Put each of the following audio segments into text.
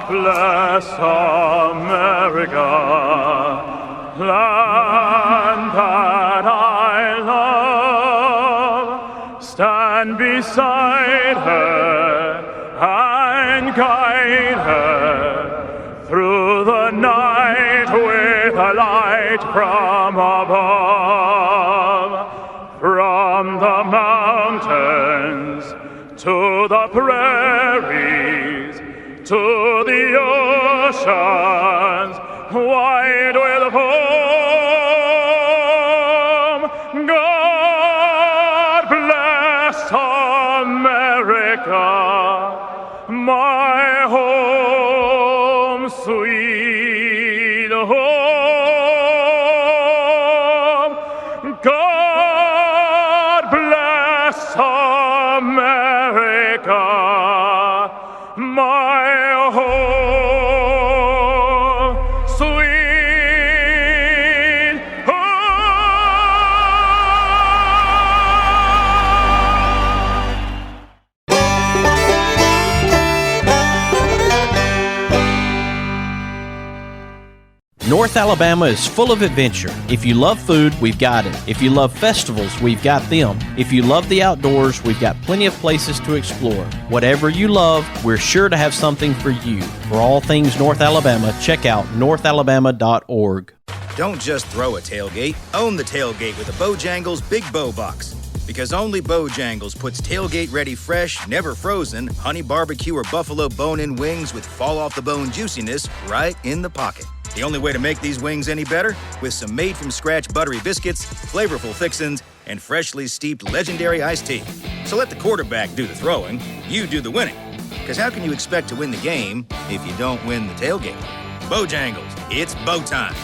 bless America, land that I love. Stand beside her and guide her through the night with a light from above. From the mountains to the prairies, to the oceans wide with foam. God bless America, my home, sweet home. God bless America, my home, sweet North Alabama is full of adventure. If you love food, we've got it. If you love festivals, we've got them. If you love the outdoors, we've got plenty of places to explore. Whatever you love, we're sure to have something for you. For all things North Alabama, check out northalabama.org. Don't just throw a tailgate. Own the tailgate with a Bojangles Big Bow Box. Because only Bojangles puts tailgate-ready fresh, never frozen, honey barbecue or buffalo bone-in wings with fall-off-the-bone juiciness right in the pocket. The only way to make these wings any better? With some made-from-scratch buttery biscuits, flavorful fixins, and freshly steeped legendary iced tea. So let the quarterback do the throwing, you do the winning. Because how can you expect to win the game if you don't win the tailgate? Bojangles, it's bow time.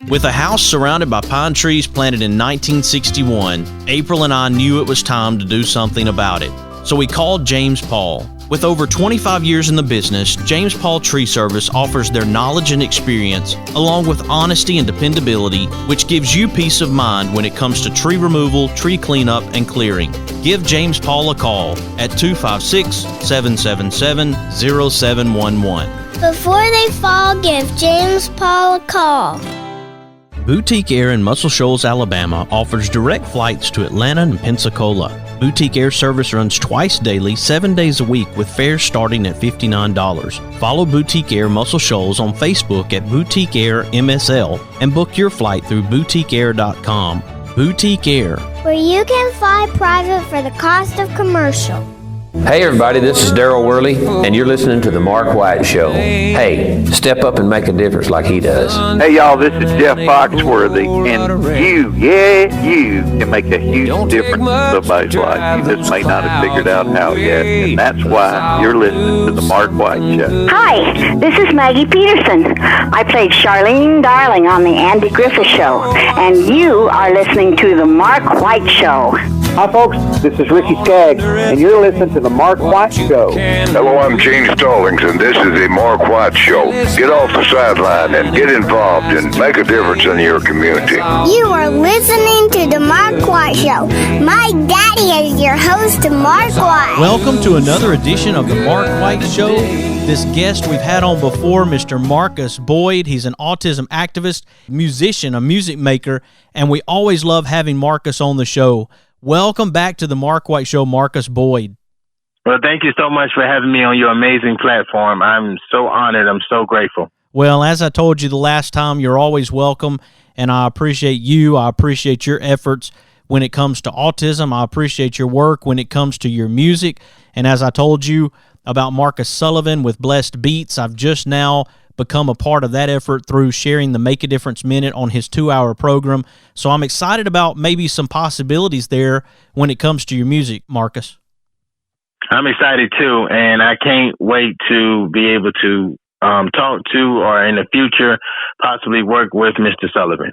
With a house surrounded by pine trees planted in 1961, April and I knew it was time to do something about it. So we called James Paul. With over 25 years in the business, James Paul Tree Service offers their knowledge and experience, along with honesty and dependability, which gives you peace of mind when it comes to tree removal, tree cleanup, and clearing. Give James Paul a call at 256-777-0711. Before they fall, give James Paul a call. Boutique Air in Muscle Shoals, Alabama offers direct flights to Atlanta and Pensacola. Boutique Air service runs twice daily, 7 days a week, with fares starting at $59. Follow Boutique Air Muscle Shoals on Facebook at Boutique Air MSL and book your flight through boutiqueair.com. Boutique Air, where you can fly private for the cost of commercial. Hey everybody, this is Daryl Worley, and you're listening to The Mark White Show. Hey, step up and make a difference like he does. Hey y'all, this is Jeff Foxworthy, and you can make a huge difference in somebody's life. You just may not have figured out how yet, and that's why you're listening to The Mark White Show. Hi, this is Maggie Peterson. I played Charlene Darling on The Andy Griffith Show, and you are listening to The Mark White Show. Hi folks, this is Ricky Skaggs, and you're listening to The Mark White Show. Hello, I'm Gene Stallings, and this is The Mark White Show. Get off the sideline and get involved and make a difference in your community. You are listening to The Mark White Show. My daddy is your host, Mark White. Welcome to another edition of The Mark White Show. This guest we've had on before, Mr. Marcus Boyd. He's an autism activist, musician, a music maker, and we always love having Marcus on the show. Welcome back to the Mark White Show, Marcus Boyd. Well, thank you so much for having me on your amazing platform. I'm so honored. I'm so grateful. Well, as I told you the last time, you're always welcome, and I appreciate you. I appreciate your efforts when it comes to autism. I appreciate your work when it comes to your music. And as I told you about Marcus Sullivan with Blessed Beats, I've just now become a part of that effort through sharing the Make a Difference Minute on his 2-hour program. So I'm excited about maybe some possibilities there when it comes to your music, Marcus. I'm excited too, and I can't wait to be able to talk to, or in the future, possibly work with Mr. Sullivan.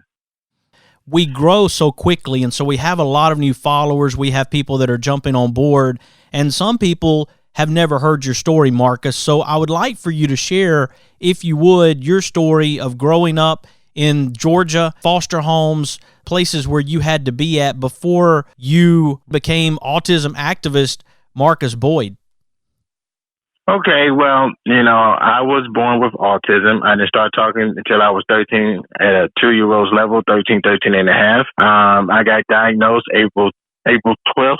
We grow so quickly, and so we have a lot of new followers. We have people that are jumping on board, and some people have never heard your story, Marcus. So I would like for you to share, if you would, your story of growing up in Georgia, foster homes, places where you had to be at before you became autism activist Marcus Boyd. Okay, well, I was born with autism. I didn't start talking until I was 13 at a 2-year-old's level, 13 and a half. I got diagnosed April 12th,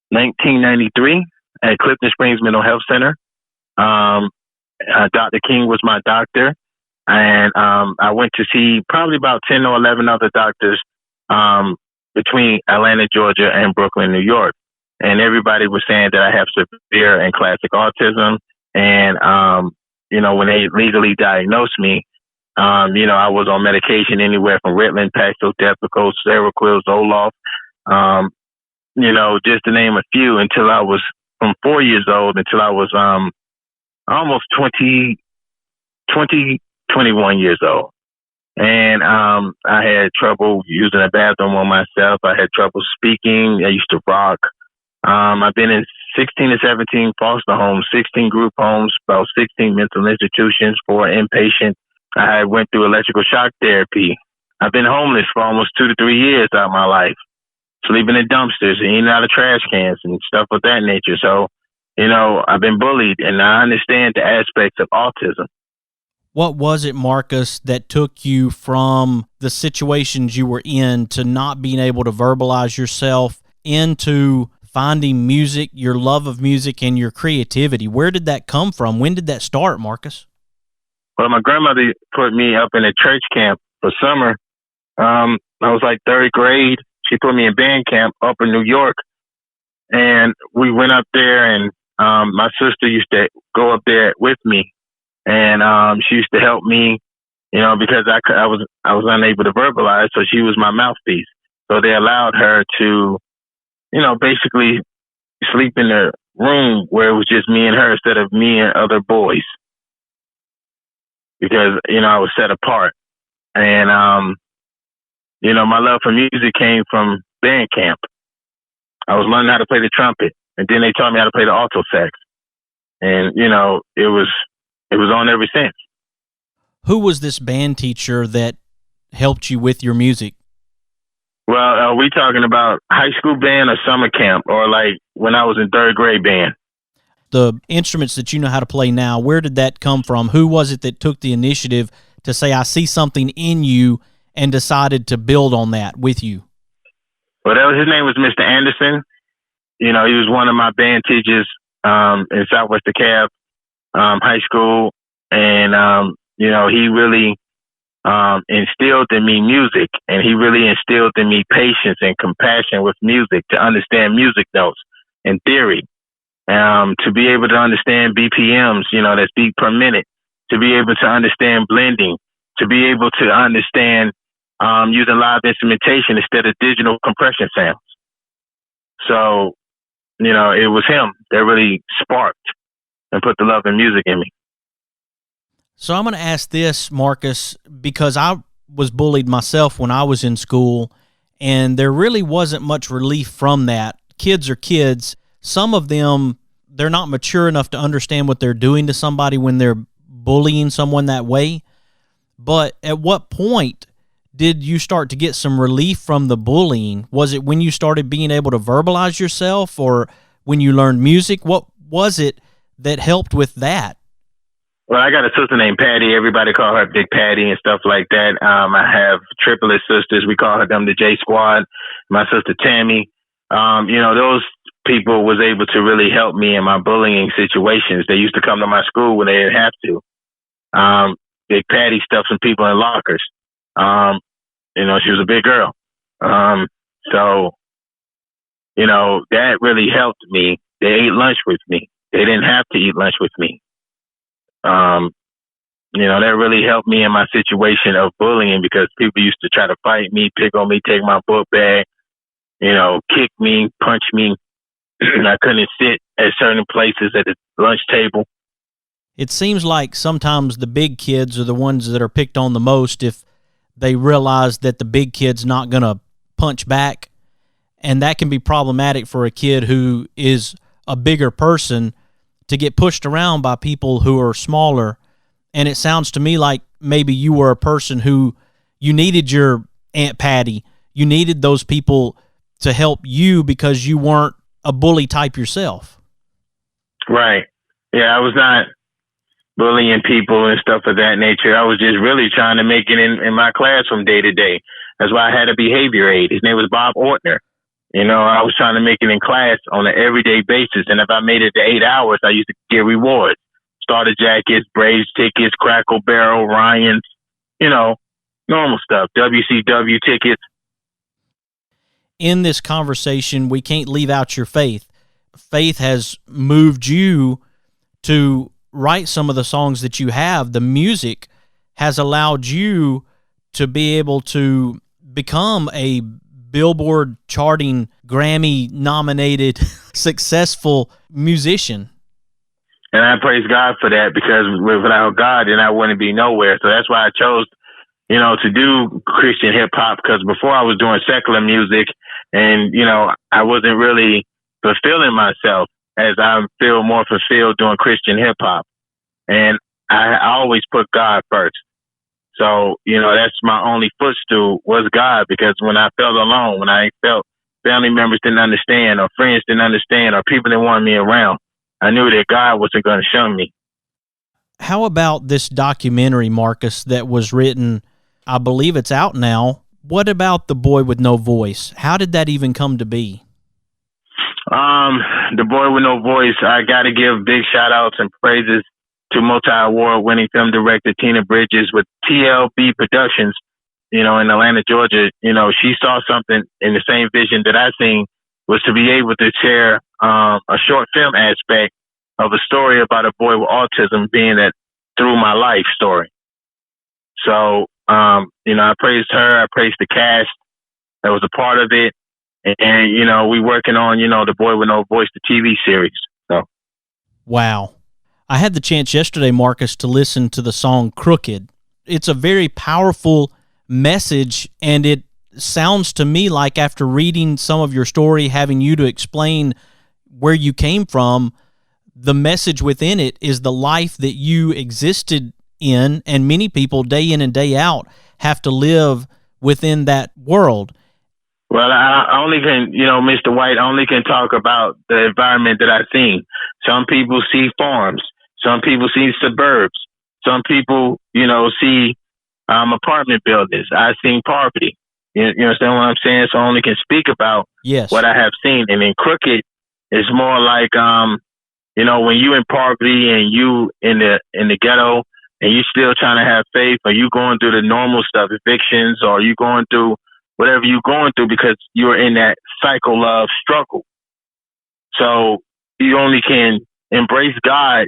1993 at Clifton Springs Mental Health Center. Dr. King was my doctor, and I went to see probably about 10 or 11 other doctors between Atlanta, Georgia, and Brooklyn, New York. And everybody was saying that I have severe and classic autism. And, when they legally diagnosed me, I was on medication anywhere from Ritalin, Paxil, Depakote, Seroquel, Zoloft, just to name a few, until I was from 4 years old until I was almost 21 years old. And I had trouble using a bathroom on myself. I had trouble speaking. I used to rock. I've been in 16 to 17 foster homes, 16 group homes, about 16 mental institutions, 4 inpatient. I went through electrical shock therapy. I've been homeless for almost 2 to 3 years out of my life, sleeping in dumpsters and eating out of trash cans and stuff of that nature. So, I've been bullied, and I understand the aspects of autism. What was it, Marcus, that took you from the situations you were in to not being able to verbalize yourself into finding music, your love of music, and your creativity? Where did that come from? When did that start, Marcus? Well, my grandmother put me up in a church camp for summer. I was like 3rd grade. She put me in band camp up in New York, and we went up there, and my sister used to go up there with me, and she used to help me, because I was unable to verbalize, so she was my mouthpiece. So they allowed her to, basically sleep in the room where it was just me and her instead of me and other boys, because I was set apart. And my love for music came from band camp. I was learning how to play the trumpet, and then they taught me how to play the alto sax, and it was on ever since. Who was this band teacher that helped you with your music? Well, are we talking about high school band or summer camp, or like when I was in 3rd grade band? The instruments that you know how to play now, where did that come from? Who was it that took the initiative to say, I see something in you, and decided to build on that with you? Well, his name was Mr. Anderson. He was one of my band teachers in Southwest DeKalb High School, and he really instilled in me music, and he really instilled in me patience and compassion with music, to understand music notes and theory, to be able to understand BPMs, that's beat per minute, to be able to understand blending, to be able to understand using live instrumentation instead of digital compression sounds. So, it was him that really sparked and put the love in music in me. So I'm going to ask this, Marcus, because I was bullied myself when I was in school, and there really wasn't much relief from that. Kids are kids. Some of them, they're not mature enough to understand what they're doing to somebody when they're bullying someone that way. But at what point did you start to get some relief from the bullying? Was it when you started being able to verbalize yourself, or when you learned music? What was it that helped with that? Well, I got a sister named Patty. Everybody call her Big Patty and stuff like that. I have triplet sisters. We call them the J Squad. My sister Tammy. Those people was able to really help me in my bullying situations. They used to come to my school when they didn't have to. Big Patty stuffed some people in lockers. She was a big girl. That really helped me. They ate lunch with me. They didn't have to eat lunch with me. That really helped me in my situation of bullying, because people used to try to fight me, pick on me, take my book bag, kick me, punch me. I couldn't sit at certain places at the lunch table. It seems like sometimes the big kids are the ones that are picked on the most if they realize that the big kid's not going to punch back. And that can be problematic for a kid who is a bigger person to get pushed around by people who are smaller. And it sounds to me like maybe you were a person who you needed your Aunt Patty. You needed those people to help you because you weren't a bully type yourself. Right. I was not bullying people and stuff of that nature. I was just really trying to make it in my class from day to day. That's why I had a behavior aide. His name was Bob Ortner. You know, I was trying to make it in class on an everyday basis. And if I made it to 8 hours, I used to get rewards. Starter jackets, Braves tickets, Crackle Barrel, Ryan's, you know, normal stuff, WCW tickets. In this conversation, we can't leave out your faith. Faith has moved you to write some of the songs that you have. The music has allowed you to be able to become a Billboard charting, Grammy-nominated, successful musician. And I praise God for that, because without God, then I wouldn't be nowhere. So that's why I chose, you know, to do Christian hip-hop, because before I was doing secular music, and, you know, I wasn't really fulfilling myself as I feel more fulfilled doing Christian hip-hop. And I always put God first. So, you know, that's my only footstool was God, because when I felt alone, when I felt family members didn't understand, or friends didn't understand, or people didn't want me around, I knew that God wasn't going to shun me. How about this documentary, Marcus, that was written, I believe it's out now. What about The Boy with No Voice? How did that even come to be? The Boy with No Voice, I got to give big shout outs and praises to multi-award winning film director Tina Bridges with TLB Productions, you know, in Atlanta, Georgia. You know, she saw something in the same vision that I seen, was to be able to share a short film aspect of a story about a boy with autism, being that through my life story. So, you know, I praised her. I praised the cast that was a part of it. And, you know, we working on, you know, The Boy with No Voice, the TV series. So, wow. I had the chance yesterday, Marcus, to listen to the song Crooked. It's a very powerful message, and it sounds to me like, after reading some of your story, having you to explain where you came from, the message within it is the life that you existed in, and many people day in and day out have to live within that world. Well, I only can, you know, Mr. White, I only can talk about the environment that I've seen. Some people see farms. Some people see suburbs. Some people, you know, see apartment buildings. I've seen poverty. You understand what I'm saying? So I only can speak about what I have seen. And in Crooked, it's more like, you know, when you in poverty and you in the ghetto and you still trying to have faith, or you going through the normal stuff, evictions, or you going through whatever you're going through because you're in that cycle of struggle. So you only can embrace God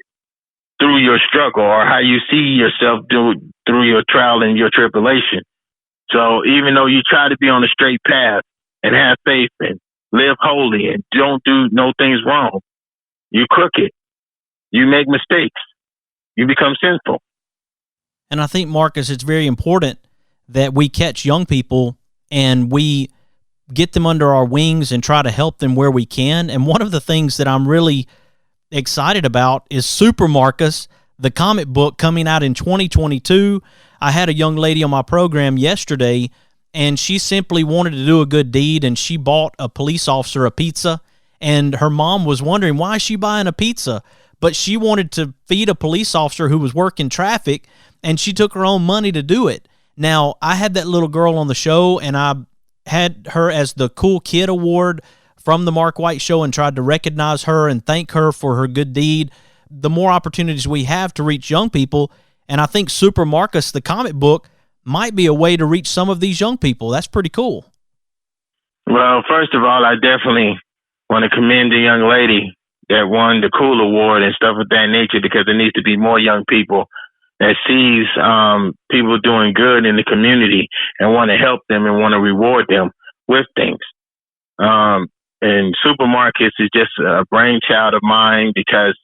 through your struggle, or how you see yourself through your trial and your tribulation. So even though you try to be on the straight path and have faith and live holy and don't do no things wrong, you crooked. You make mistakes. You become sinful. And I think, Marcus, it's very important that we catch young people and we get them under our wings and try to help them where we can. And one of the things that I'm really excited about is Super Marcus, the comic book coming out in 2022. I had a young lady on my program yesterday, and she simply wanted to do a good deed, and she bought a police officer a pizza, and her mom was wondering, why is she buying a pizza? But she wanted to feed a police officer who was working traffic, and she took her own money to do it. Now, I had that little girl on the show, and I had her as the Cool Kid Award from the Mark White Show and tried to recognize her and thank her for her good deed. The more opportunities we have to reach young people, and I think Super Marcus, the comic book, might be a way to reach some of these young people. That's pretty cool. Well, first of all, I definitely want to commend the young lady that won the Cool Award and stuff of that nature, because there needs to be more young people that sees people doing good in the community and want to help them and want to reward them with things. And Super Marcus is just a brainchild of mine, because,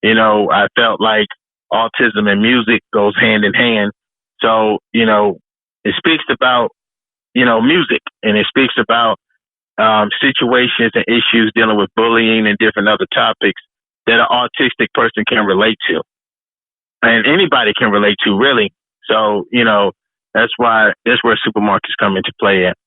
you know, I felt like autism and music goes hand in hand. So, you know, it speaks about, you know, music, and it speaks about situations and issues dealing with bullying and different other topics that an autistic person can relate to. And anybody can relate to, really. So, you know, that's where Super Marcus come into play at.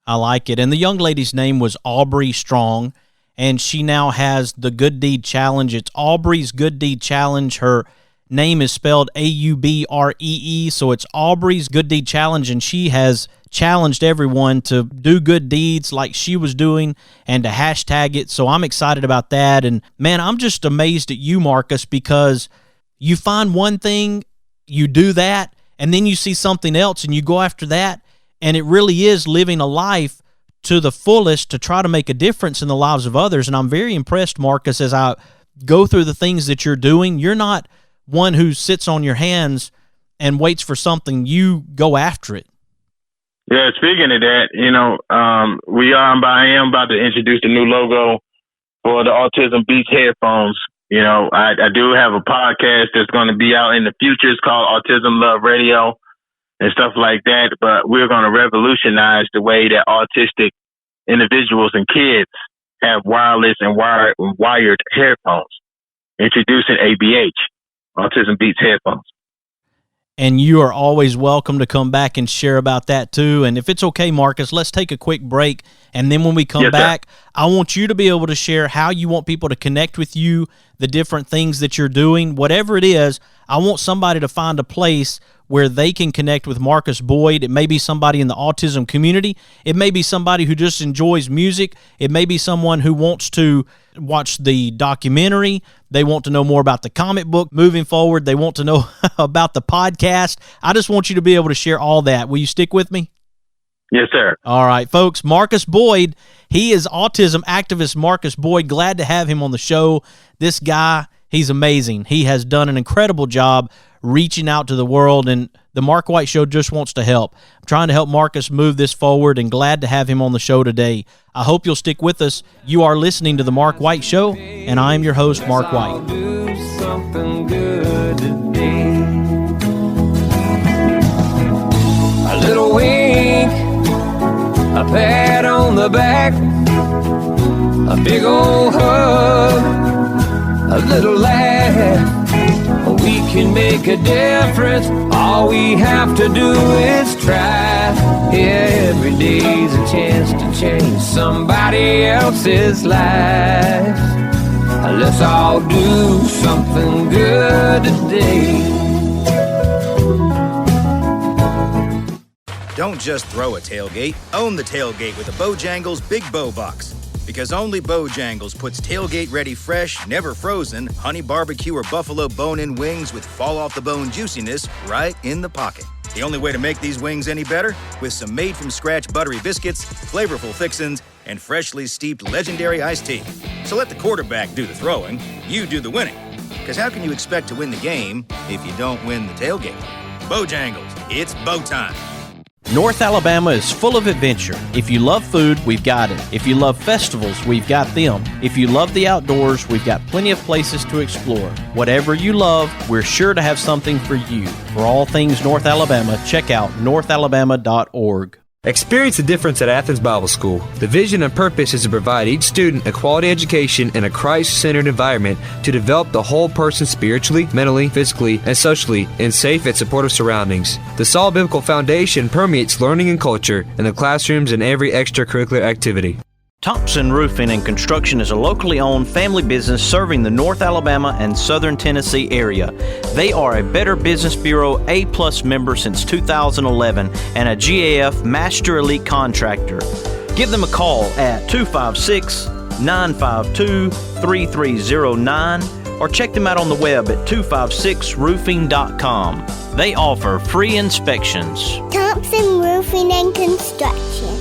I like it. And the young lady's name was Aubrey Strong. and she now has the Good Deed Challenge. It's Aubrey's Good Deed Challenge. Her name is spelled Aubree, so it's Aubrey's Good Deed Challenge, and she has challenged everyone to do good deeds like she was doing and to hashtag it. So I'm excited about that. And man, I'm just amazed at you, Marcus, because you find one thing, you do that, and then you see something else and you go after that. And it really is living a life to the fullest to try to make a difference in the lives of others. And I'm very impressed, Marcus, as I go through the things that you're doing. You're not one who sits on your hands and waits for something. You go after it. Yeah, speaking of that, I am about to introduce the new logo for the Autism Beats headphones. I do have a podcast that's going to be out in the future. It's called Autism Love Radio and stuff like that. But we're going to revolutionize the way that autistic individuals and kids have wireless and wired headphones. Introducing ABH, Autism Beats headphones. And you are always welcome to come back and share about that too. And if it's okay, Marcus, let's take a quick break. And then when we come back, I want you to be able to share how you want people to connect with you, the different things that you're doing, whatever it is. I want somebody to find a place where they can connect with Marcus Boyd. It may be somebody in the autism community. It may be somebody who just enjoys music. It may be someone who wants to watch the documentary. They want to know more about the comic book moving forward. They want to know about the podcast. I just want you to be able to share all that. Will you stick with me? Yes, sir. All right, folks. Marcus Boyd, he is Autism Activist Marcus Boyd. Glad to have him on the show. This guy, he's amazing. He has done an incredible job reaching out to the world, and the Mark White Show just wants to help. I'm trying to help Marcus move this forward, and glad to have him on the show today. I hope you'll stick with us. You are listening to the Mark White Show, and I am your host, Mark White. I'll do something good today. A little wink, a pat on the back, a big old hug, a little laugh. We can make a difference. All we have to do is try. Yeah, every day's a chance to change somebody else's life. Let's all do something good today. Don't just throw a tailgate. Own the tailgate with a Bojangles Big Bow Box. Because only Bojangles puts tailgate-ready fresh, never frozen, honey barbecue or buffalo bone-in wings with fall-off-the-bone juiciness right in the pocket. The only way to make these wings any better? With some made-from-scratch buttery biscuits, flavorful fixins, and freshly steeped legendary iced tea. So let the quarterback do the throwing, you do the winning. Because how can you expect to win the game if you don't win the tailgate? Bojangles, it's bow time. North Alabama is full of adventure. If you love food, we've got it. If you love festivals, we've got them. If you love the outdoors, we've got plenty of places to explore. Whatever you love, we're sure to have something for you. For all things North Alabama, check out northalabama.org. Experience the difference at Athens Bible School. The vision and purpose is to provide each student a quality education in a Christ-centered environment to develop the whole person spiritually, mentally, physically, and socially in safe and supportive surroundings. The solid biblical foundation permeates learning and culture in the classrooms and every extracurricular activity. Thompson Roofing and Construction is a locally owned family business serving the North Alabama and Southern Tennessee area. They are a Better Business Bureau A+ member since 2011 and a GAF Master Elite Contractor. Give them a call at 256-952-3309 or check them out on the web at 256roofing.com. They offer free inspections. Thompson Roofing and Construction.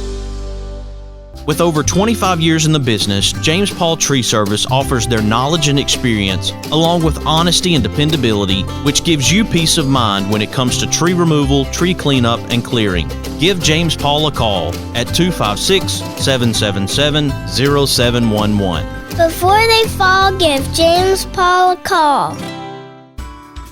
With over 25 years in the business, James Paul Tree Service offers their knowledge and experience, along with honesty and dependability, which gives you peace of mind when it comes to tree removal, tree cleanup, and clearing. Give James Paul a call at 256-777-0711. Before they fall, give James Paul a call.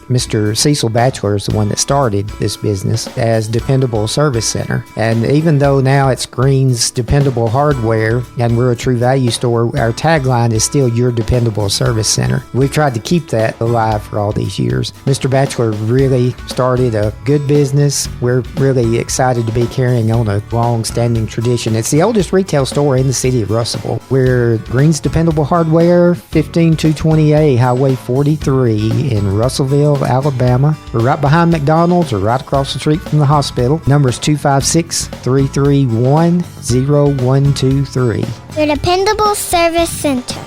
Mr. Cecil Batchelor is the one that started this business as Dependable Service Center. And even though now it's Green's Dependable Hardware and we're a True Value store, our tagline is still Your Dependable Service Center. We've tried to keep that alive for all these years. Mr. Batchelor really started a good business. We're really excited to be carrying on a long-standing tradition. It's the oldest retail store in the city of Russellville. We're Green's Dependable Hardware, 15220A Highway 43 in Russellville, Alabama. We're right behind McDonald's or right across the street from the hospital. Number is 256-331-0123. Your Dependable Service Center.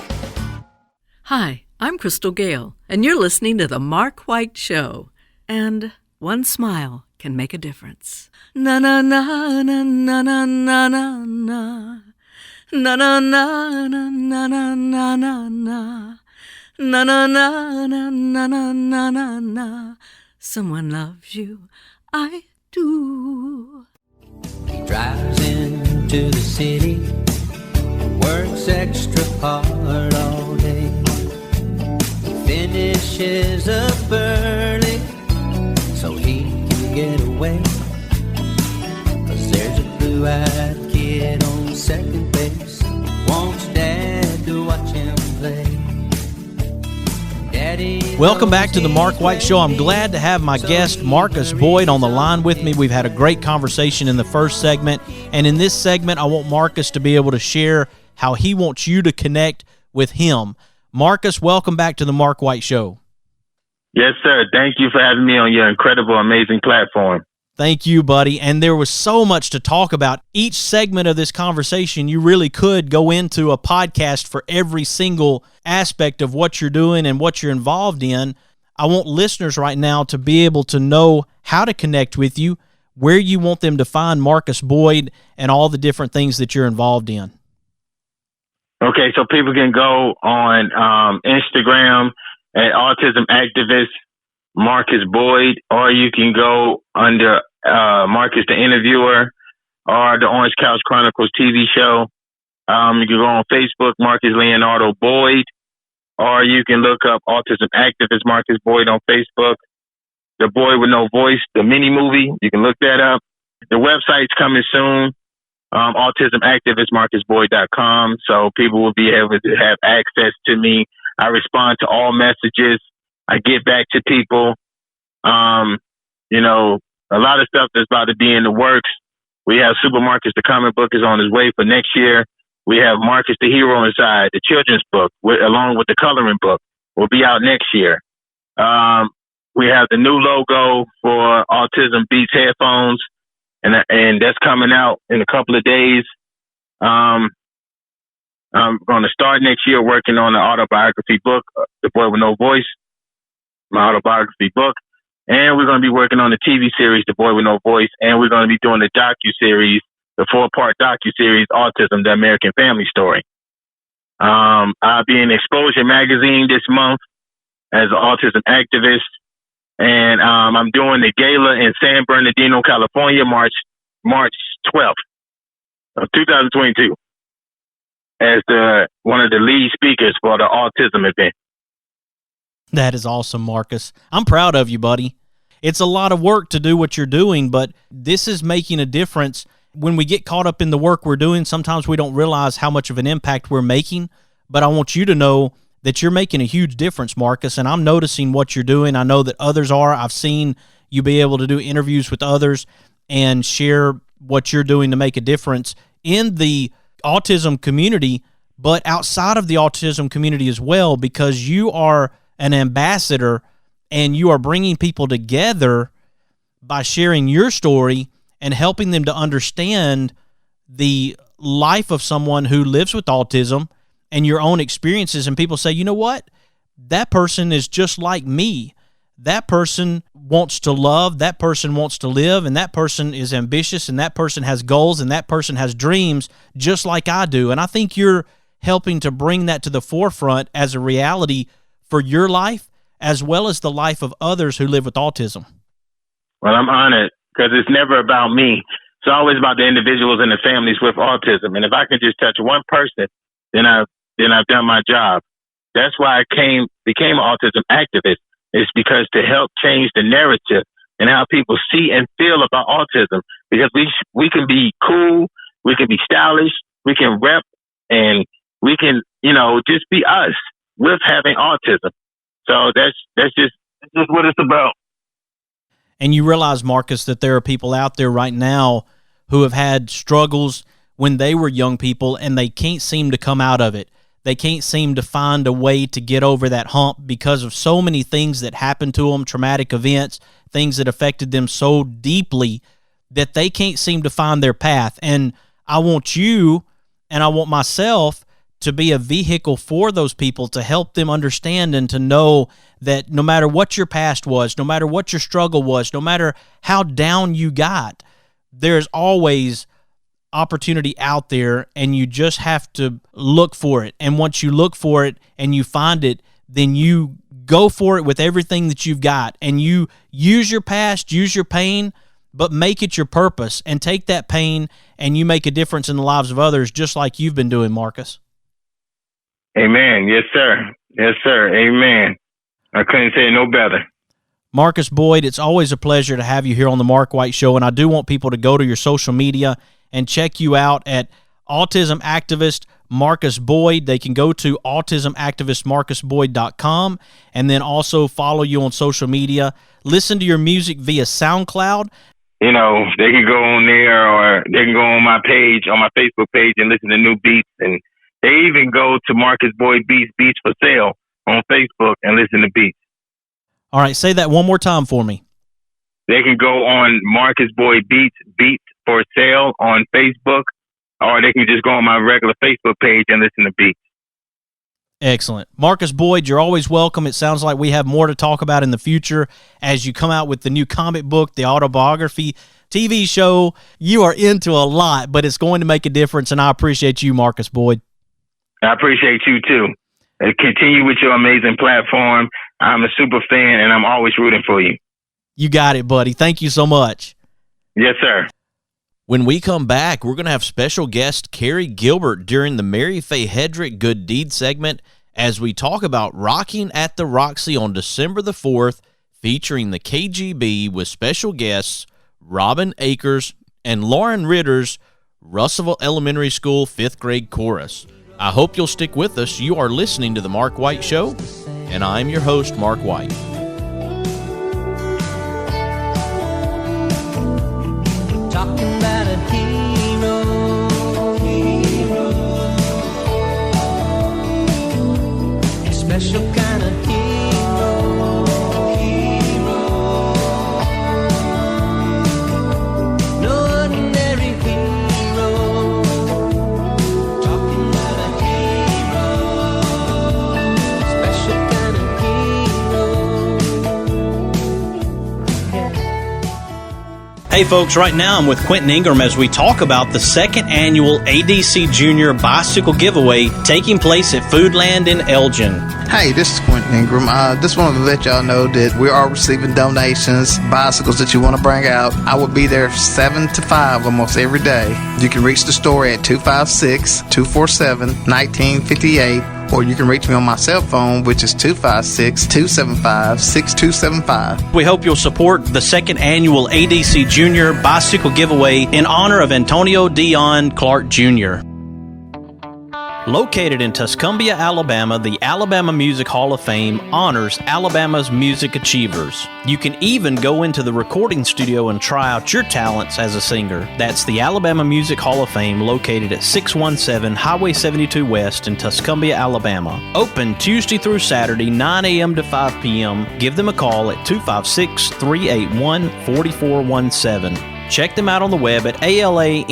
Hi, I'm Crystal Gale, and you're listening to The Mark White Show. And one smile can make a difference. Na na na na na na na na na. Na na na na na na na na na. Na na na na na na na na na. Someone loves you, I do. He drives into the city, works extra hard all day. He finishes up early so he can get away. 'Cause there's a blue-eyed kid on second base, wants Dad to watch him play. Welcome back to the Mark White Show. I'm glad to have my guest, Marcus Boyd, on the line with me. We've had a great conversation in the first segment, and in this segment, I want Marcus to be able to share how he wants you to connect with him. Marcus, welcome back to the Mark White Show. Yes, sir. Thank you for having me on your incredible, amazing platform. Thank you, buddy. And there was so much to talk about. Each segment of this conversation, you really could go into a podcast for every single aspect of what you're doing and what you're involved in. I want listeners right now to be able to know how to connect with you, where you want them to find Marcus Boyd, and all the different things that you're involved in. Okay, so people can go on Instagram at Autism Activist Marcus Boyd, or you can go under Marcus the Interviewer or the Orange Couch Chronicles TV show. You can go on Facebook, Marcus Leonardo Boyd, or you can look up Autism Activist Marcus Boyd on Facebook. The Boy with No Voice, the mini movie, you can look that up. The website's coming soon, autismactivistmarcusboyd.com, so people will be able to have access to me. I respond to all messages. I get back to people. You know, a lot of stuff that's about to be in the works. We have Super Marcus, the comic book, is on his way for next year. We have Marcus the Hero Inside, the children's book, along with the coloring book, will be out next year. We have the new logo for Autism Beats headphones, and that's coming out in a couple of days. I'm going to start next year working on the autobiography book, The Boy with No Voice, my autobiography book. And we're going to be working on the TV series, The Boy with No Voice. And we're going to be doing the docuseries, the 4-part docuseries, Autism, the American Family Story. I'll be in Exposure magazine this month as an autism activist. And I'm doing the gala in San Bernardino, California, March 12th of 2022 as one of the lead speakers for the autism event. That is awesome, Marcus. I'm proud of you, buddy. It's a lot of work to do what you're doing, but this is making a difference. When we get caught up in the work we're doing, sometimes we don't realize how much of an impact we're making, but I want you to know that you're making a huge difference, Marcus, and I'm noticing what you're doing. I know that others are. I've seen you be able to do interviews with others and share what you're doing to make a difference in the autism community, but outside of the autism community as well, because you are an ambassador and you are bringing people together by sharing your story and helping them to understand the life of someone who lives with autism and your own experiences. And people say, you know what? That person is just like me. That person wants to love, that person wants to live, and that person is ambitious, and that person has goals, and that person has dreams just like I do. And I think you're helping to bring that to the forefront as a reality for your life as well as the life of others who live with autism. Well, I'm honored because it's never about me. It's always about the individuals and the families with autism. And if I can just touch one person, then I've done my job. That's why I became an autism activist, is because to help change the narrative and how people see and feel about autism. Because we can be cool, we can be stylish, we can rep, and we can, just be us with having autism. So that's just what it's about. And you realize, Marcus, that there are people out there right now who have had struggles when they were young people and they can't seem to come out of it. They can't seem to find a way to get over that hump because of so many things that happened to them, traumatic events, things that affected them so deeply that they can't seem to find their path. And I want you and I want myself to be a vehicle for those people to help them understand and to know that no matter what your past was, no matter what your struggle was, no matter how down you got, there's always opportunity out there, and you just have to look for it. And once you look for it and you find it, then you go for it with everything that you've got, and you use your past, use your pain, but make it your purpose and take that pain and you make a difference in the lives of others, just like you've been doing, Marcus. Amen. Yes, sir. Yes, sir. Amen. I couldn't say it no better. Marcus Boyd, it's always a pleasure to have you here on the Mark White Show, and I do want people to go to your social media and check you out at Autism Activist Marcus Boyd. They can go to autismactivistmarcusboyd.com and then also follow you on social media. Listen to your music via SoundCloud. They can go on there, or they can go on my page, on my Facebook page, and listen to new beats. And they even go to Marcus Boyd Beats for Sale on Facebook and listen to beats. All right, say that one more time for me. They can go on Marcus Boyd Beats for Sale on Facebook, or they can just go on my regular Facebook page and listen to beats. Excellent. Marcus Boyd, you're always welcome. It sounds like we have more to talk about in the future as you come out with the new comic book, the autobiography, TV show. You are into a lot, but it's going to make a difference, and I appreciate you, Marcus Boyd. I appreciate you, too. Continue with your amazing platform. I'm a super fan, and I'm always rooting for you. You got it, buddy. Thank you so much. Yes, sir. When we come back, we're going to have special guest Kerry Gilbert during the Mary Faye Hedrick Good Deed segment as we talk about Rocking at the Roxy on December the 4th, featuring the KGB with special guests Robin Akers and Lauren Ritter's Russellville Elementary School 5th grade chorus. I hope you'll stick with us. You are listening to The Mark White Show, and I'm your host, Mark White. Talking about a hero. A special kind of hero. No ordinary hero. Talking about a hero. Special kind of hero. Hey folks, right now I'm with Quentin Ingram as we talk about the second annual ADC Junior Bicycle Giveaway taking place at Foodland in Elgin. Hey, this is Quentin Ingram. Just wanted to let y'all know that we are receiving donations, bicycles that you want to bring out. I will be there 7 to 5 almost every day. You can reach the store at 256-247-1958. Or you can reach me on my cell phone, which is 256-275-6275. We hope you'll support the second annual ADC Junior Bicycle Giveaway in honor of Antonio Dion Clark Jr. Located in Tuscumbia, Alabama, the Alabama Music Hall of Fame honors Alabama's music achievers. You can even go into the recording studio and try out your talents as a singer. That's the Alabama Music Hall of Fame, located at 617 Highway 72 West in Tuscumbia, Alabama. Open Tuesday through Saturday, 9 a.m. to 5 p.m. Give them a call at 256-381-4417. Check them out on the web at alamhof.org.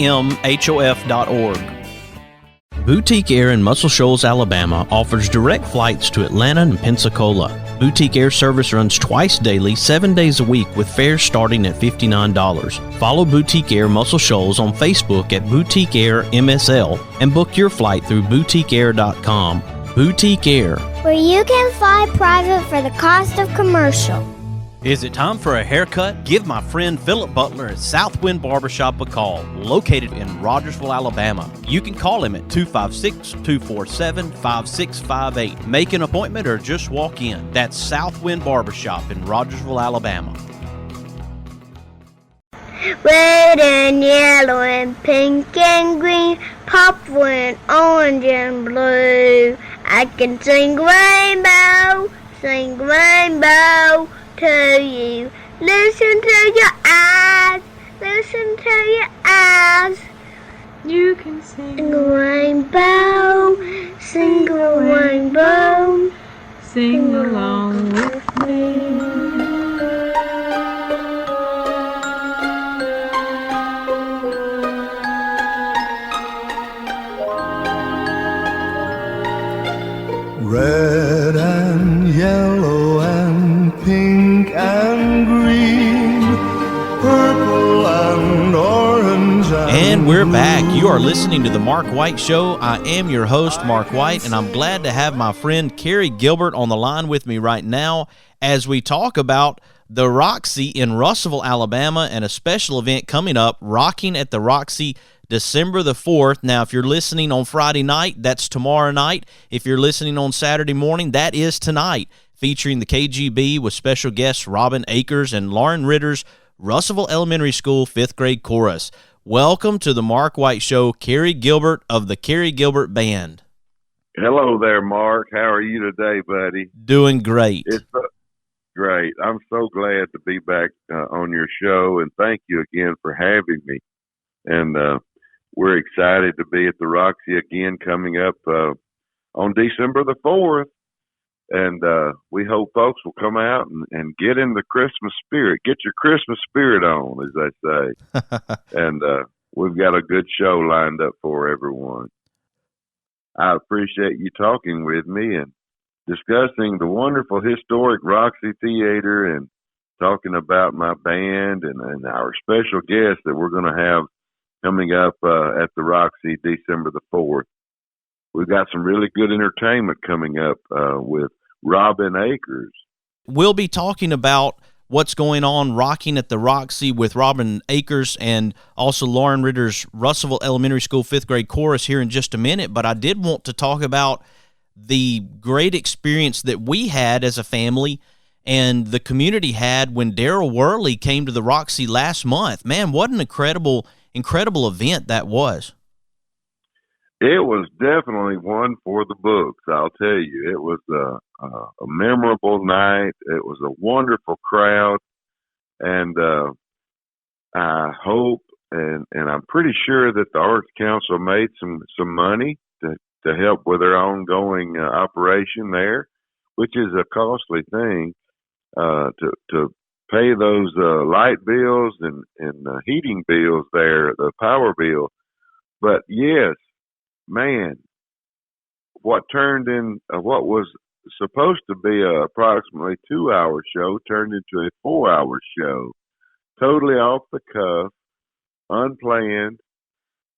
Boutique Air in Muscle Shoals, Alabama offers direct flights to Atlanta and Pensacola. Boutique Air service runs twice daily, 7 days a week with fares starting at $59. Follow Boutique Air Muscle Shoals on Facebook at Boutique Air MSL and book your flight through boutiqueair.com. Boutique Air, where you can fly private for the cost of commercial. Is it time for a haircut? Give my friend Philip Butler at Southwind Barbershop a call, located in Rogersville, Alabama. You can call him at 256-247-5658. Make an appointment or just walk in. That's Southwind Barbershop in Rogersville, Alabama. Red and yellow and pink and green, purple and orange and blue. I can sing rainbow to you. Listen to your eyes, listen to your eyes. You can sing a rainbow, sing a rainbow, sing along with me. Red and yellow and pink and green, purple and orange and we're back. You are listening to The Mark White Show. I am your host, Mark White, and I'm glad to have my friend Kerry Gilbert on the line with me right now as we talk about the Roxy in Russellville, Alabama, and a special event coming up, Rocking at the Roxy, December the 4th. Now, if you're listening on Friday night, that's tomorrow night. If you're listening on Saturday morning, that is tonight, featuring the KGB with special guests Robin Akers and Lauren Ritter's Russellville Elementary School 5th grade chorus. Welcome to the Mark White Show, Kerry Gilbert of the Kerry Gilbert Band. Hello there, Mark. How are you today, buddy? Doing great. It's great. I'm so glad to be back on your show, and thank you again for having me. And we're excited to be at the Roxy again coming up on December the 4th. And we hope folks will come out and get in the Christmas spirit. Get your Christmas spirit on, as they say. And we've got a good show lined up for everyone. I appreciate you talking with me and discussing the wonderful Historic Roxy Theatre and talking about my band and our special guest that we're going to have coming up at the Roxy December the 4th. We've got some really good entertainment coming up with Robin Akers. We'll be talking about what's going on rocking at the Roxy with Robin Akers and also Lauren Ritter's Russellville Elementary School 5th grade chorus here in just a minute, but I did want to talk about the great experience that we had as a family and the community had when Daryl Worley came to the Roxy last month. Man, what an incredible event that was. It was definitely one for the books, I'll tell you. It was a memorable night. It was a wonderful crowd. And I hope, and I'm pretty sure that the Arts Council made some money to help with their ongoing operation there, which is a costly thing to pay those light bills and heating bills there, the power bill. But yes, man, what was supposed to be a approximately 2-hour show turned into a 4-hour show, totally off the cuff, unplanned.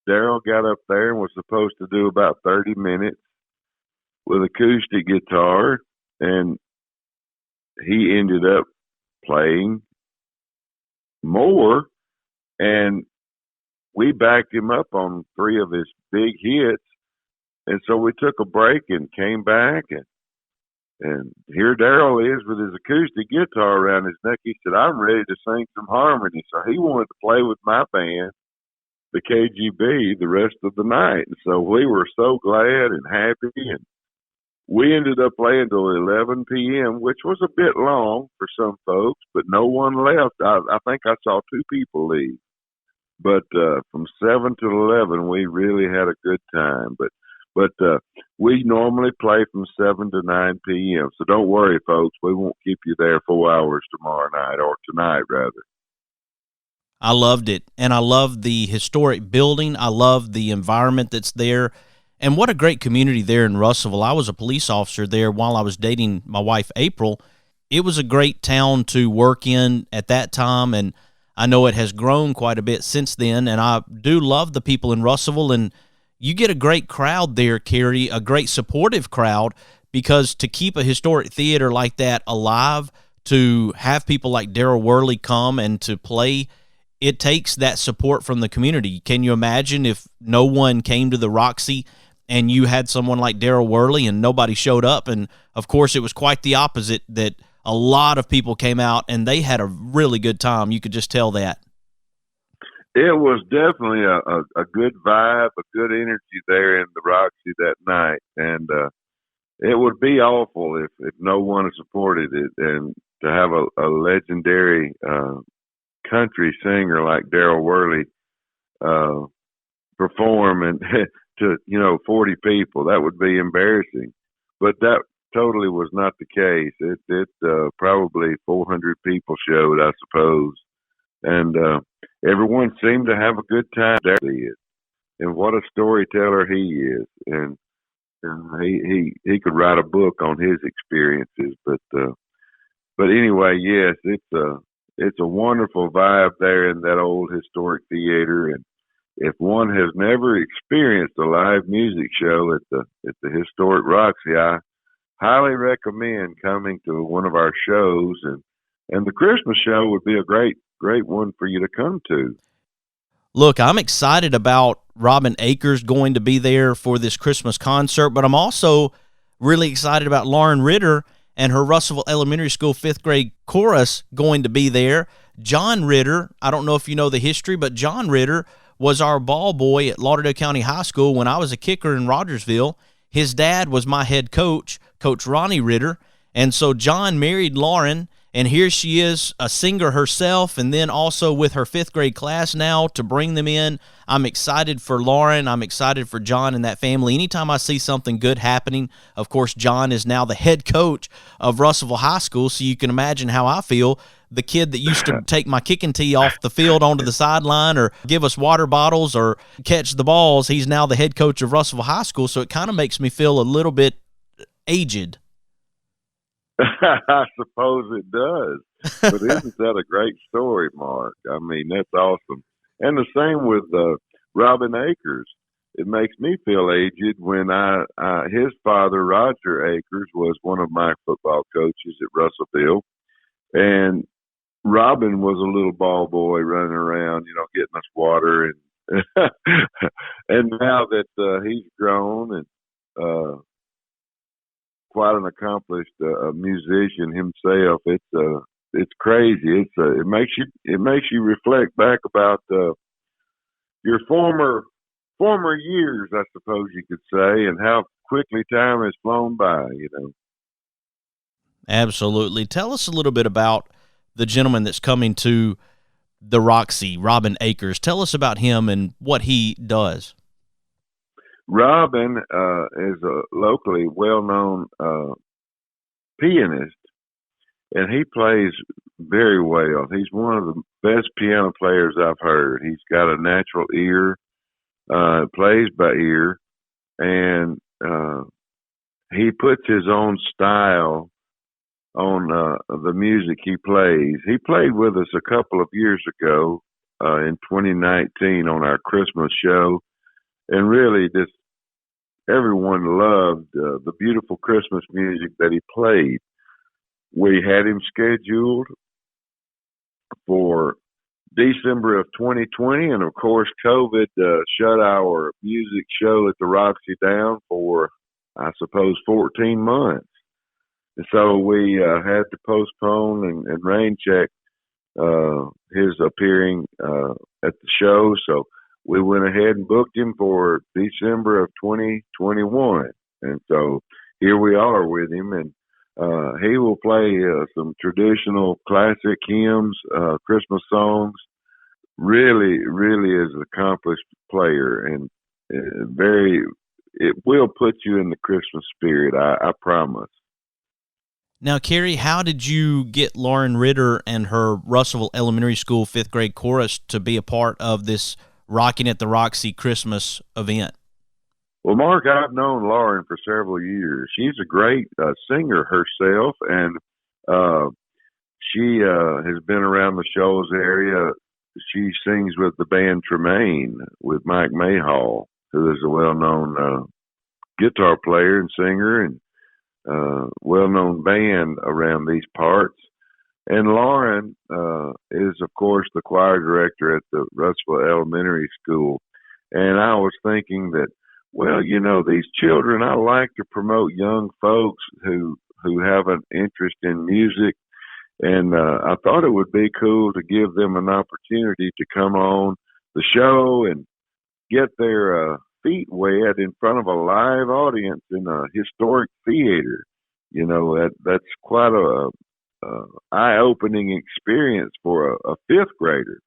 Daryl got up there and was supposed to do about 30 minutes with acoustic guitar, and he ended up playing more, and we backed him up on 3 of his big hits. And so we took a break and came back, and here Daryl is with his acoustic guitar around his neck. He said, I'm ready to sing some harmony. So he wanted to play with my band, the KGB, the rest of the night. And so we were so glad and happy, and we ended up playing till 11 p.m., which was a bit long for some folks, but no one left. I think I saw 2 people leave. But from 7 to 11, we really had a good time. But we normally play from 7 to 9 p.m., so don't worry, folks. We won't keep you there 4 hours tomorrow night, or tonight, rather. I loved it, and I love the historic building. I love the environment that's there, and what a great community there in Russellville. I was a police officer there while I was dating my wife, April. It was a great town to work in at that time, and I know it has grown quite a bit since then, and I do love the people in Russellville, and you get a great crowd there, Kerry, a great supportive crowd, because to keep a historic theater like that alive, to have people like Daryl Worley come and to play, it takes that support from the community. Can you imagine if no one came to the Roxy and you had someone like Daryl Worley and nobody showed up? And, of course, it was quite the opposite, that a lot of people came out and they had a really good time. You could just tell that. It was definitely a good vibe, a good energy there in the Roxy that night. And it would be awful if no one supported it. And to have a legendary country singer like Daryl Worley perform and to 40 people, that would be embarrassing. But that totally was not the case. It probably 400 people showed, I suppose, and everyone seemed to have a good time there. And what a storyteller he is, and he could write a book on his experiences. But anyway, yes, it's a wonderful vibe there in that old historic theater. And if one has never experienced a live music show at the Historic Roxy, I highly recommend coming to one of our shows. And the Christmas show would be a great one for you to come to. Look, I'm excited about Robin Akers going to be there for this Christmas concert, but I'm also really excited about Lauren Ritter and her Russellville Elementary School 5th grade chorus going to be there. John Ritter, I don't know if you know the history, but John Ritter was our ball boy at Lauderdale County High School when I was a kicker in Rogersville. His dad was my head coach, Coach Ronnie Ritter, and so John married Lauren, and here she is, a singer herself, and then also with her 5th grade class now to bring them in. I'm excited for Lauren. I'm excited for John and that family. Anytime I see something good happening, of course, John is now the head coach of Russellville High School, so you can imagine how I feel. The kid that used to take my kicking tee off the field onto the sideline or give us water bottles or catch the balls, he's now the head coach of Russellville High School, so it kind of makes me feel a little bit aged. I suppose it does. But isn't that a great story, Mark? I mean, that's awesome. And the same with Robin Akers. It makes me feel aged when his father, Roger Akers, was one of my football coaches at Russellville. And Robin was a little ball boy running around, getting us water. And and now that he's grown and quite an accomplished musician himself, it's crazy. It makes you reflect back about your former years, I suppose you could say, and how quickly time has flown by. Absolutely. Tell us a little bit about the gentleman that's coming to the Roxy, Robin Akers. Tell us about him and what he does. Robin is a locally well-known pianist, and he plays very well. He's one of the best piano players I've heard. He's got a natural ear, plays by ear, and he puts his own style on the music he plays. He played with us a couple of years ago in 2019 on our Christmas show. And really, just everyone loved the beautiful Christmas music that he played. We had him scheduled for December of 2020, and of course, COVID shut our music show at the Roxy down for, I suppose, 14 months. And so we had to postpone and rain check his appearing at the show. So we went ahead and booked him for December of 2021. And so here we are with him, and he will play some traditional classic hymns, Christmas songs. Really, really is an accomplished player, and it will put you in the Christmas spirit, I promise. Now, Kerry, how did you get Lauren Ritter and her Russellville Elementary School 5th grade chorus to be a part of this Rocking at the Roxy Christmas event? Well, Mark, I've known Lauren for several years. She's a great singer herself, and she has been around the shows area. She sings with the band Tremaine with Mike Mayhall, who is a well-known guitar player and singer, and well-known band around these parts. And Lauren is, of course, the choir director at the Russellville Elementary School. And I was thinking that, well, these children, I like to promote young folks who have an interest in music. And I thought it would be cool to give them an opportunity to come on the show and get their feet wet in front of a live audience in a historic theater. That's quite a eye-opening experience for a fifth grader.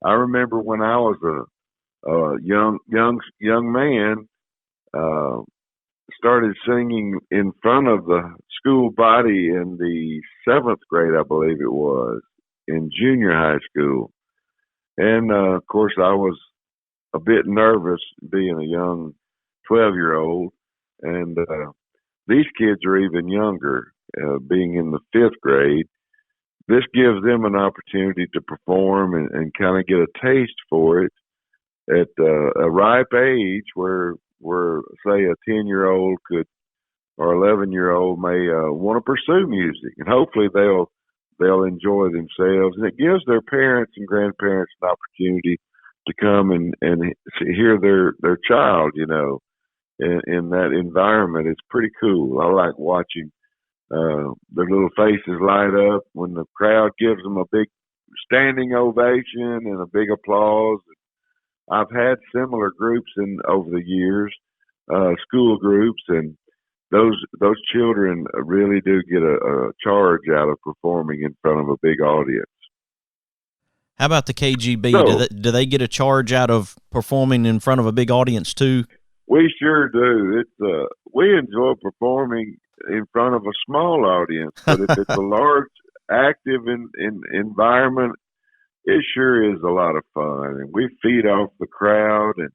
I remember when I was a young man, started singing in front of the school body in the 7th grade, I believe it was, in junior high school. And of course, I was a bit nervous being a young 12-year-old, and these kids are even younger. Being in the 5th grade, this gives them an opportunity to perform and kind of get a taste for it at a ripe age where say a 10-year-old could, or 11-year-old may want to pursue music, and hopefully they'll enjoy themselves. And it gives their parents and grandparents an opportunity to come and hear their child, in that environment. It's pretty cool. I like watching their little faces light up when the crowd gives them a big standing ovation and a big applause. I've had similar groups over the years, school groups, and those children really do get a charge out of performing in front of a big audience. How about the KGB? Do they get a charge out of performing in front of a big audience too? We sure do. We enjoy performing in front of a small audience, but if it's a large, active environment, it sure is a lot of fun. And we feed off the crowd, and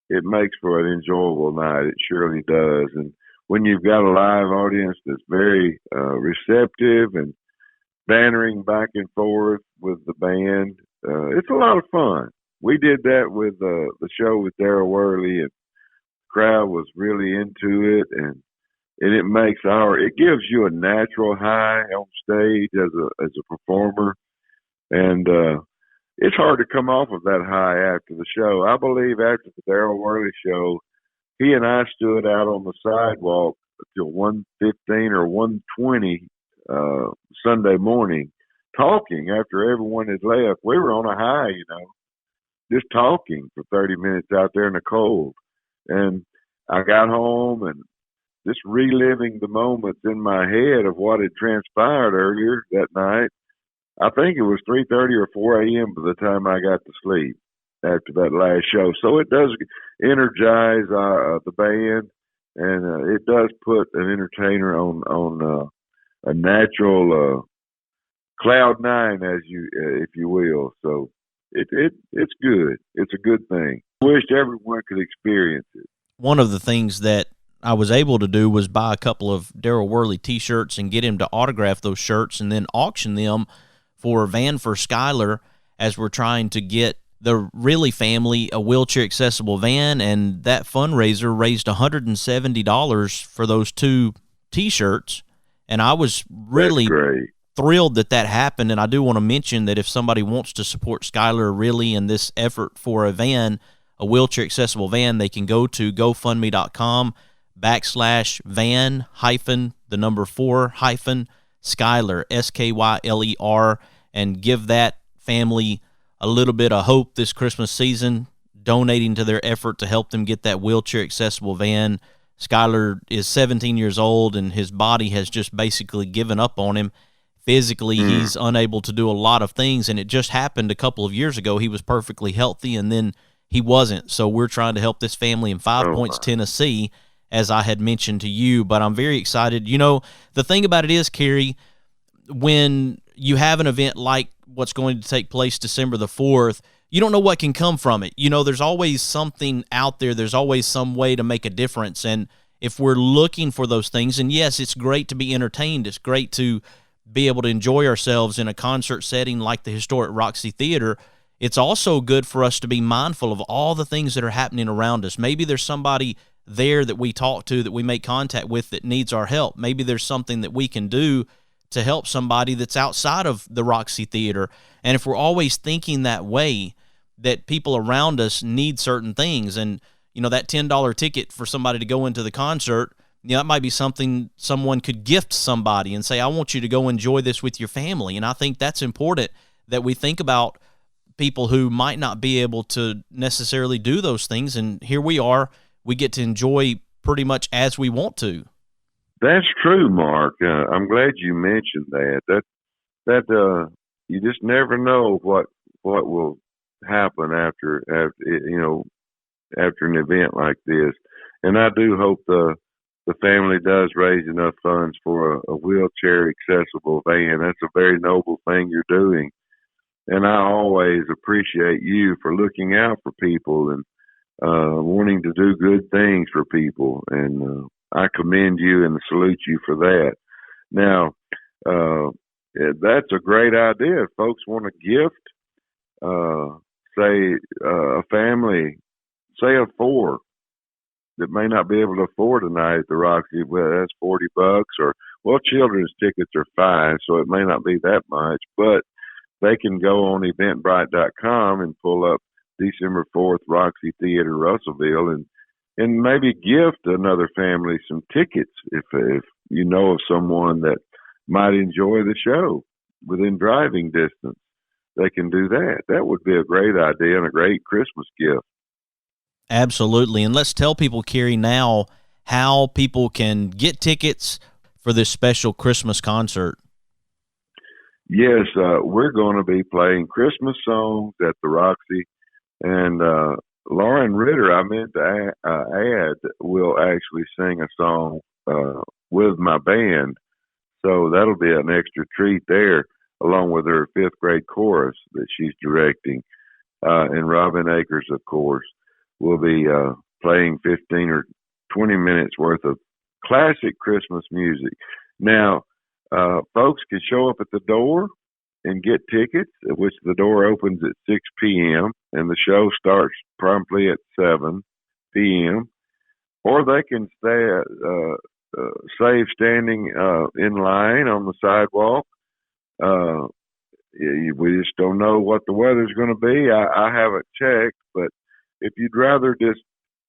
it makes for an enjoyable night. It surely does. And when you've got a live audience that's very receptive and bantering back and forth with the band, it's a lot of fun. We did that with the show with Darryl Worley, and the crowd was really into it, and it gives you a natural high on stage as a performer, and it's hard to come off of that high after the show. I believe after the Darryl Worley show, he and I stood out on the sidewalk till 1:15 or 1:20 Sunday morning, talking after everyone had left. We were on a high, just talking for 30 minutes out there in the cold. And I got home and just reliving the moments in my head of what had transpired earlier that night. I think it was 3:30 or 4 a.m. by the time I got to sleep after that last show. So it does energize the band, and it does put an entertainer on a natural cloud nine, if you will. So it's good. It's a good thing. I wish everyone could experience it. One of the things that I was able to do was buy a couple of Darryl Worley T-shirts and get him to autograph those shirts and then auction them for a van for Skylar, as we're trying to get the Really family a wheelchair-accessible van, and that fundraiser raised $170 for those 2 T-shirts, and I was really thrilled that happened. And I do want to mention that if somebody wants to support Skylar Really in this effort for a van, a wheelchair-accessible van, they can go to GoFundMe.com/van-4-Skylar, Skyler, and give that family a little bit of hope this Christmas season, donating to their effort to help them get that wheelchair-accessible van. Skylar is 17 years old, and his body has just basically given up on him. Physically, he's unable to do a lot of things, and it just happened a couple of years ago. He was perfectly healthy, and then he wasn't. So we're trying to help this family in Five Points, Tennessee, as I had mentioned to you. But I'm very excited. The thing about it is, Kerry, when you have an event like what's going to take place December the 4th, you don't know what can come from it. There's always something out there. There's always some way to make a difference. And if we're looking for those things, and yes, it's great to be entertained. It's great to be able to enjoy ourselves in a concert setting like the Historic Roxy Theatre. It's also good for us to be mindful of all the things that are happening around us. Maybe there's somebody there that we talk to, that we make contact with, that needs our help. Maybe there's something that we can do to help somebody that's outside of the Roxy Theater. And if we're always thinking that way, that people around us need certain things, and that $10 ticket for somebody to go into the concert, that might be something someone could gift somebody and say, I want you to go enjoy this with your family. And I think that's important, that we think about people who might not be able to necessarily do those things. And here we are, we get to enjoy pretty much as we want to. That's true, Mark. I'm glad you mentioned that. That you just never know what will happen after an event like this. And I do hope the family does raise enough funds for a wheelchair accessible van. That's a very noble thing you're doing. And I always appreciate you for looking out for people and wanting to do good things for people. And I commend you and salute you for that. Now, that's a great idea. If folks want to gift, say a family, say of 4 that may not be able to afford a night at the Roxy, well, that's $40, or children's tickets are $5, so it may not be that much, but they can go on eventbrite.com and pull up December 4th Roxy Theatre, Russellville, and maybe gift another family some tickets if you know of someone that might enjoy the show within driving distance. They can do that. That would be a great idea and a great Christmas gift. Absolutely. And let's tell people, Kerry, now how people can get tickets for this special Christmas concert. Yes, we're going to be playing Christmas songs at the Roxy, and Lauren Ritter, I meant to add, will actually sing a song with my band, so that'll be an extra treat there, along with her 5th grade chorus that she's directing, and Robin Akers, of course, will be playing 15 or 20 minutes worth of classic Christmas music. Now, folks can show up at the door and get tickets, which the door opens at 6 p.m. and the show starts promptly at 7 p.m. Or they can save standing in line on the sidewalk. We just don't know what the weather's going to be. I haven't checked, but if you'd rather just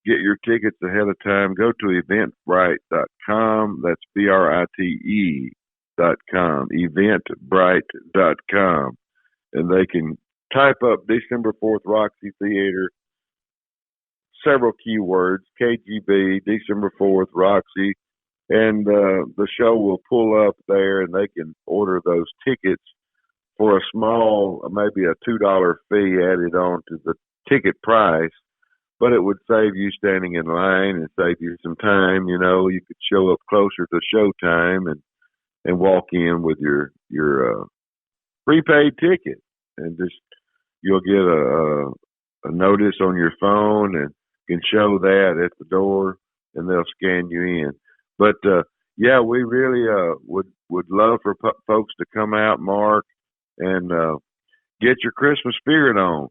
get your tickets ahead of time, go to eventbrite.com. That's BRITE.com, eventbrite.com. And they can type up December 4th Roxy Theater, several keywords, KGB, December 4th Roxy, and the show will pull up there and they can order those tickets for a small, maybe a $2 fee added on to the ticket price. But it would save you standing in line and save you some time. You could show up closer to showtime and walk in with your prepaid ticket, and just you'll get a notice on your phone and can show that at the door, and they'll scan you in. But we really would love for folks to come out, Mark, and get your Christmas spirit on.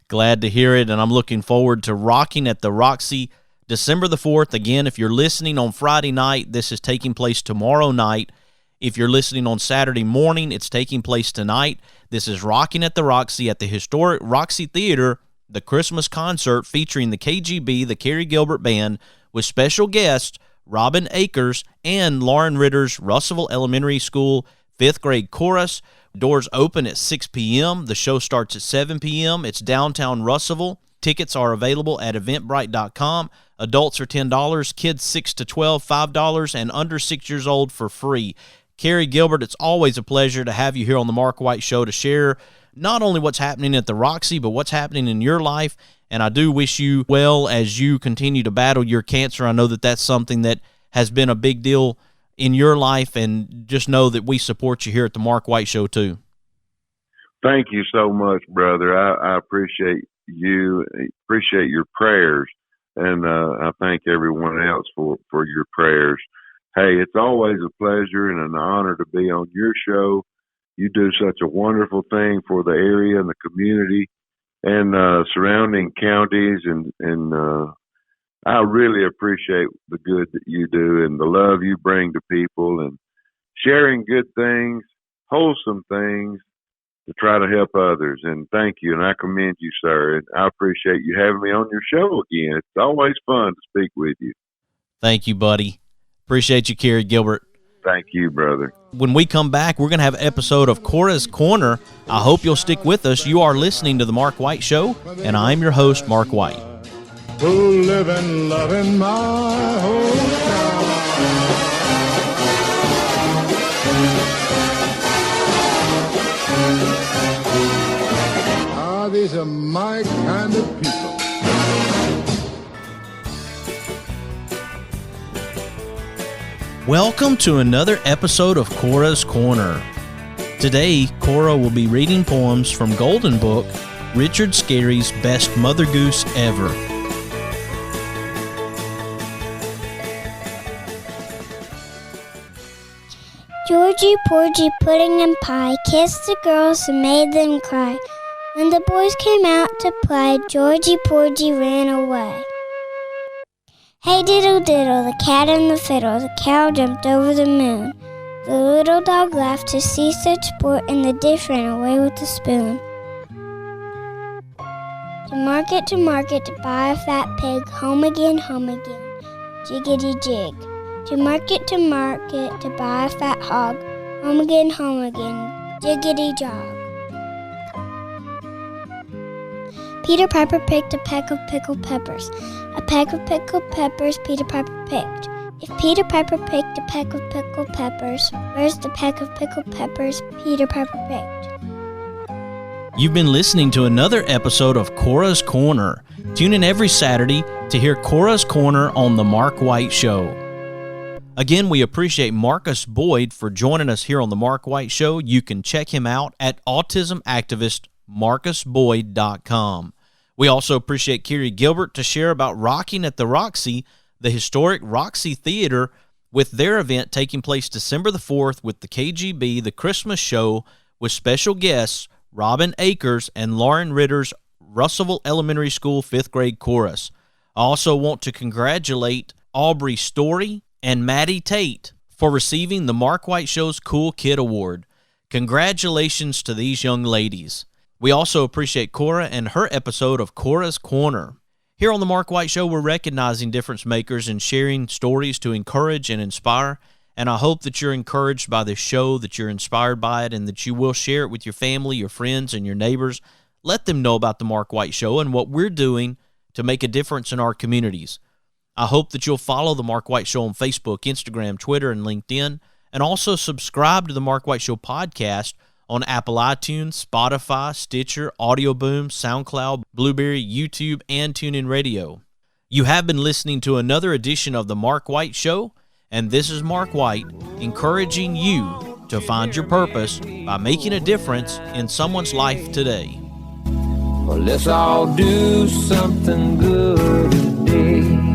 Glad to hear it, and I'm looking forward to rocking at the Roxy December the 4th. Again, if you're listening on Friday night, this is taking place tomorrow night. If you're listening on Saturday morning, it's taking place tonight. This is rocking at the Roxy at the Historic Roxy Theatre, the Christmas concert featuring the KGB, the Kerry Gilbert Band, with special guests Robin Akers and Lauren Ritter's Russellville Elementary School 5th grade chorus. Doors open at 6 p.m. The show starts at 7 p.m. It's downtown Russellville. Tickets are available at eventbrite.com. Adults are $10, kids 6 to 12, $5, and under 6 years old for free. Kerry Gilbert, it's always a pleasure to have you here on the Mark White Show to share not only what's happening at the Roxy, but what's happening in your life. And I do wish you well as you continue to battle your cancer. I know that that's something that has been a big deal in your life, and just know that we support you here at the Mark White Show too. Thank you so much, brother. I appreciate you, appreciate your prayers, and I thank everyone else for your prayers. Hey, it's always a pleasure and an honor to be on your show. You do such a wonderful thing for the area and the community and surrounding counties, and I really appreciate the good that you do and the love you bring to people and sharing good things, wholesome things to try to help others. And thank you, and I commend you, sir. And I appreciate you having me on your show again. It's always fun to speak with you. Thank you, buddy. Appreciate you, Kerry Gilbert. Thank you, brother. When we come back, we're going to have an episode of Cora's Corner. I hope you'll stick with us. You are listening to The Mark White Show, and I'm your host, Mark White. Who live and love in my hometown. These are my kind of people. Welcome to another episode of Cora's Corner. Today, Cora will be reading poems from Golden Book, Richard Scarry's Best Mother Goose Ever. Georgie, Porgy, Pudding, and Pie kissed the girls and made them cry. When the boys came out to play, Georgie, Porgy ran away. Hey diddle diddle, the cat and the fiddle, the cow jumped over the moon. The little dog laughed to see such sport, and the dish ran away with the spoon. To market, to buy a fat pig, home again, jiggity jig. To market, to buy a fat hog, home again, jiggity jog. Peter Piper picked a peck of pickled peppers. A peck of pickled peppers Peter Piper picked. If Peter Piper picked a peck of pickled peppers, where's the peck of pickled peppers Peter Piper picked? You've been listening to another episode of Cora's Corner. Tune in every Saturday to hear Cora's Corner on The Mark White Show. Again, we appreciate Marcus Boyd for joining us here on The Mark White Show. You can check him out at autismactivistmarcusboyd.com. We also appreciate Kerry Gilbert to share about rocking at the Roxy, the Historic Roxy Theatre, with their event taking place December the 4th with the KGB, the Christmas show, with special guests Robin Akers and Lauren Ritter's Russellville Elementary School 5th grade chorus. I also want to congratulate Aubrey Story and Maddie Tate for receiving the Mark White Show's Cool Kid Award. Congratulations to these young ladies. We also appreciate Cora and her episode of Cora's Corner. Here on The Mark White Show, we're recognizing difference makers and sharing stories to encourage and inspire, and I hope that you're encouraged by this show, that you're inspired by it, and that you will share it with your family, your friends, and your neighbors. Let them know about The Mark White Show and what we're doing to make a difference in our communities. I hope that you'll follow The Mark White Show on Facebook, Instagram, Twitter, and LinkedIn, and also subscribe to The Mark White Show podcast on Apple iTunes, Spotify, Stitcher, Audio Boom, SoundCloud, Blueberry, YouTube, and TuneIn Radio. You have been listening to another edition of The Mark White Show, and this is Mark White encouraging you to find your purpose by making a difference in someone's life today. Well, let's all do something good today.